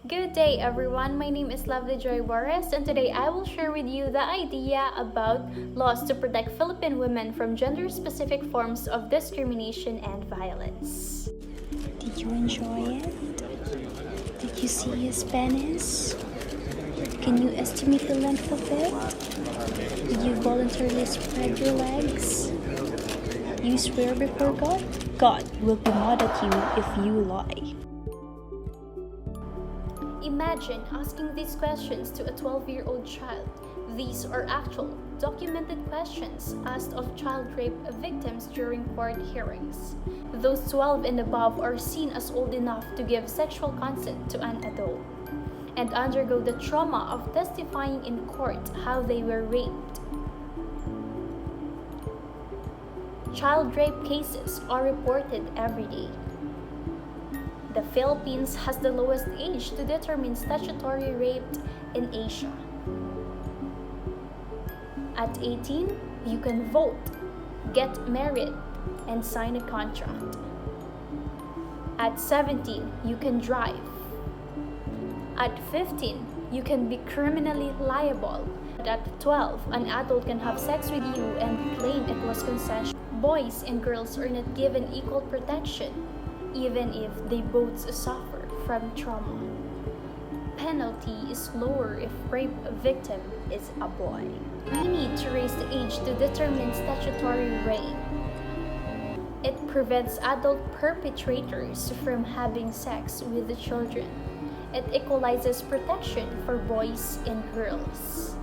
Good day everyone, my name is Lovely Joy Juarez and today I will share with you the idea about laws to protect Philippine women from gender-specific forms of discrimination and violence. Did you enjoy it? Did you see his penis? Can you estimate the length of it? Did you voluntarily spread your legs? You swear before God? God will be mad at you if you lie. Imagine asking these questions to a 12-year-old child. These are actual, documented questions asked of child rape victims during court hearings. Those 12 and above are seen as old enough to give sexual consent to an adult and undergo the trauma of testifying in court how they were raped. Child rape cases are reported every day. The Philippines has the lowest age to determine statutory rape in Asia. At 18, you can vote, get married, and sign a contract. At 17, you can drive. At 15, you can be criminally liable. At 12, an adult can have sex with you and claim it was consensual. Boys and girls are not given equal protection, even if they both suffer from trauma. Penalty is lower if rape victim is a boy. We need to raise the age to determine statutory rape. It prevents adult perpetrators from having sex with the children. It equalizes protection for boys and girls.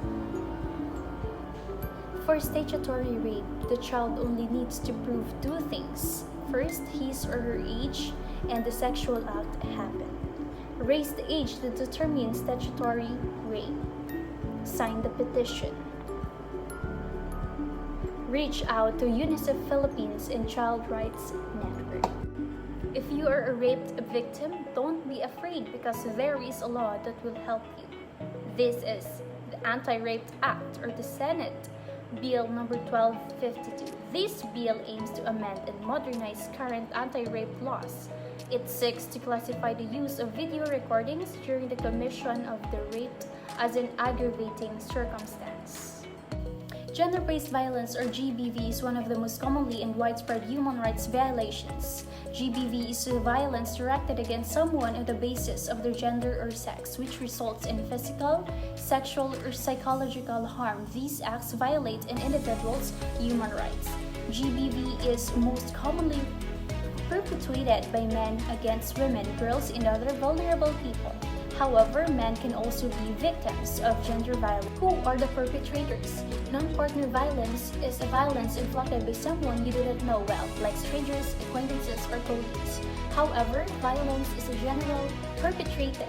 For statutory rape, the child only needs to prove two things. First, his or her age and the sexual act happened. Raise the age to determine statutory rape. Sign the petition. Reach out to UNICEF Philippines and Child Rights Network. If you are a raped victim, don't be afraid because there is a law that will help you. This is the Anti-Rape Act or the Senate Bill number 1252. This bill aims to amend and modernize current anti-rape laws. It seeks to classify the use of video recordings during the commission of the rape as an aggravating circumstance. Gender-based violence or GBV is one of the most commonly and widespread human rights violations. GBV is violence directed against someone on the basis of their gender or sex, which results in physical, sexual, or psychological harm. These acts violate an individual's human rights. GBV is most commonly perpetrated by men against women, girls, and other vulnerable people. However, men can also be victims of gender violence. Who are the perpetrators? Non-partner violence is a violence inflicted by someone you do not know well, like strangers, acquaintances, or colleagues. However, violence is in general perpetrated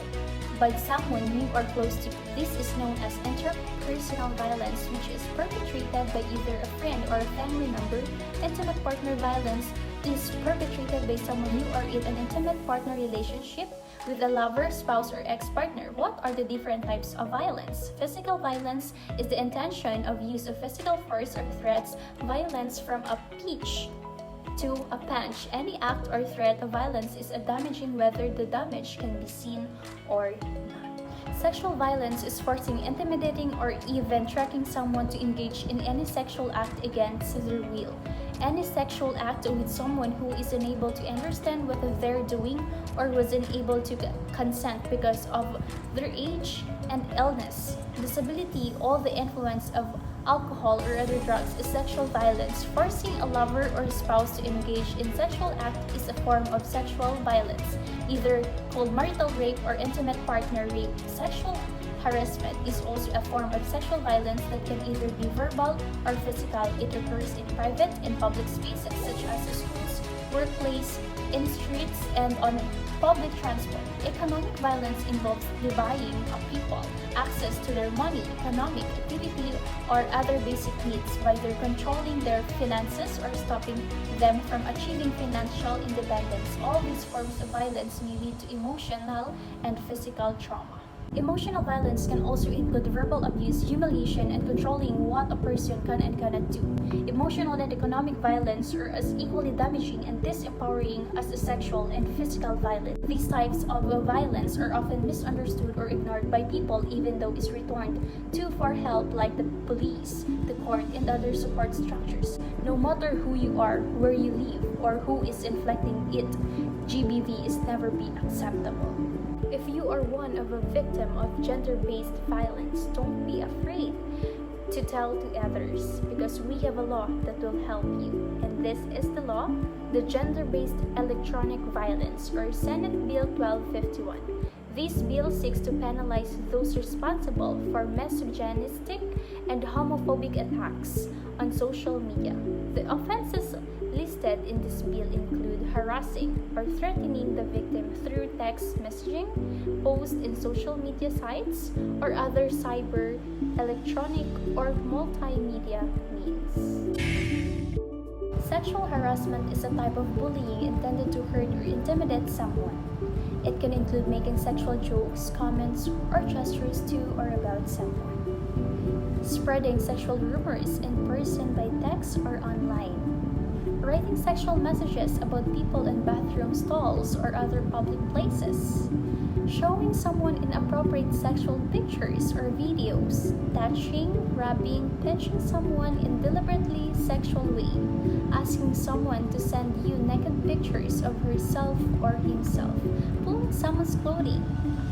by someone you are close to. This is known as interpersonal violence, which is perpetrated by either a friend or a family member. Intimate partner violence is perpetrated by someone you are in an intimate partner relationship with a lover, spouse, or ex-partner. What are the different types of violence? Physical violence is the intention of use of physical force or threats. Violence from a pinch to a punch. Any act or threat of violence is damaging whether the damage can be seen or not. Sexual violence is forcing, intimidating, or even tracking someone to engage in any sexual act against their will. Any sexual act with someone who is unable to understand what they're doing or wasn't able to consent because of their age and illness, disability, or the influence of alcohol or other drugs is sexual violence. Forcing a lover or spouse to engage in sexual act is a form of sexual violence, either called marital rape or intimate partner rape. Sexual harassment is also a form of sexual violence that can either be verbal or physical. It occurs in private and public spaces such as schools, workplace, in streets, and on public transport. Economic violence involves denying people access to their money, economic activity, or other basic needs by either controlling their finances or stopping them from achieving financial independence. All these forms of violence may lead to emotional and physical trauma. Emotional violence can also include verbal abuse, humiliation, and controlling what a person can and cannot do. Emotional and economic violence are as equally damaging and disempowering as the sexual and physical violence. These types of violence are often misunderstood or ignored by people even though it's returned to for help like the police, the court, and other support structures. No matter who you are, where you live, or who is inflicting it, GBV is never be acceptable. If you are one of a victim of gender-based violence, don't be afraid to tell to others because we have a law that will help you. And this is the law, the Gender-Based Electronic Violence, or Senate Bill 1251. This bill seeks to penalize those responsible for misogynistic and homophobic attacks on social media. The offenses listed in this bill include harassing or threatening the victim through text messaging, posts in social media sites, or other cyber, electronic, or multimedia means. Sexual harassment is a type of bullying intended to hurt or intimidate someone. It can include making sexual jokes, comments, or gestures to or about someone. Spreading sexual rumors in person by text or online. Writing sexual messages about people in bathroom stalls or other public places. Showing someone inappropriate sexual pictures or videos. Touching, grabbing, pinching someone in deliberately sexual way. Asking someone to send you naked pictures of herself or himself. Pulling someone's clothing.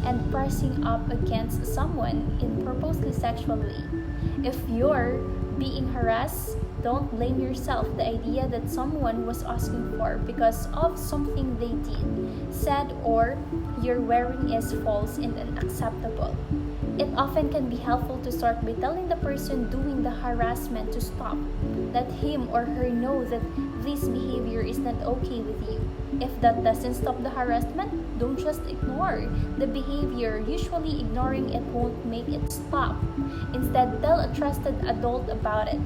And pressing up against someone in purposely sexual way. If you're being harassed, don't blame yourself. The idea that someone was asking for because of something they did, said, or you're wearing is false and unacceptable. It often can be helpful to start by telling the person doing the harassment to stop. Let him or her know that this behavior is not okay with you. If that doesn't stop the harassment, don't just ignore the behavior. Usually ignoring it won't make it stop. Instead, tell a trusted adult about it.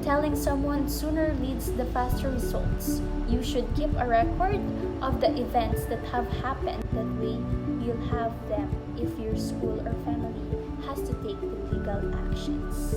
Telling someone sooner leads the faster results. You should keep a record of the events that have happened. That way, you'll have them if your school or family has to take the legal actions.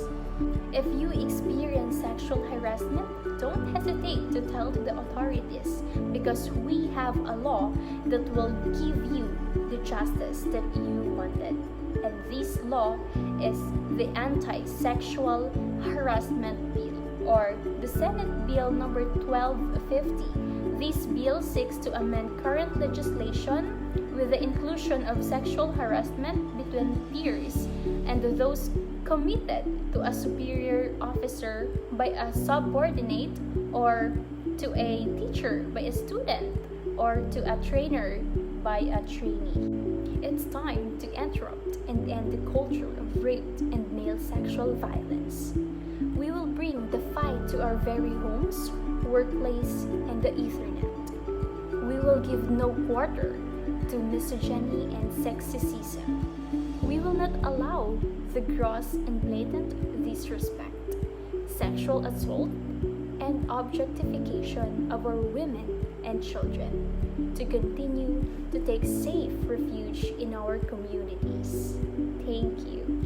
If you experience sexual harassment, don't hesitate to tell to the authorities because we have a law that will give you the justice that you wanted. And this law is the Anti-Sexual Harassment Bill, or the Senate Bill number 1250. This bill seeks to amend current legislation with the inclusion of sexual harassment between peers and those committed to a superior officer by a subordinate, or to a teacher by a student, or to a trainer by a trainee. It's time to interrupt and end the culture of rape and male sexual violence. We will bring the fight to our very homes, workplace, and the Ethernet. We will give no quarter to misogyny and sexism. We will not allow the gross and blatant disrespect, sexual assault, and objectification of our women and children to continue to take safe refuge in our communities. Thank you.